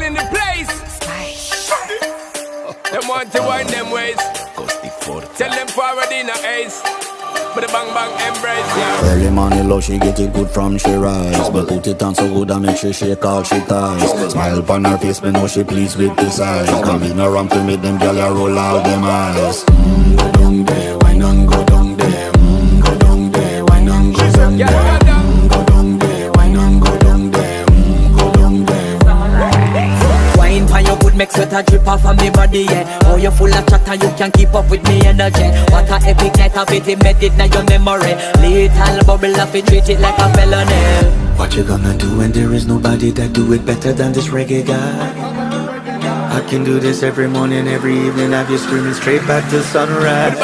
in the place. Them want to wind them ways. Tell them forward in a ace. But the bang bang embrace, yeah. Early morning love, she get it good from she rise. But put it on so good and make she shake all she ties. Smile upon her face, me know she pleased with this eyes. Come in around to make them gyal a roll out them eyes. Go down there, why not go down there? Go down there, why not go down there? Go down there, why not go down there? Go down there. Wine for your good, make sweat a drip off of me body, yeah. Oh, you full of chatter, you can't keep up with me energy. What a epic night of it, embedded in your memory. Little bubble of it, treat it like a felony. What you gonna do when there is nobody that do it better than this reggae guy? I can do this every morning, every evening, have you screaming straight back to sunrise.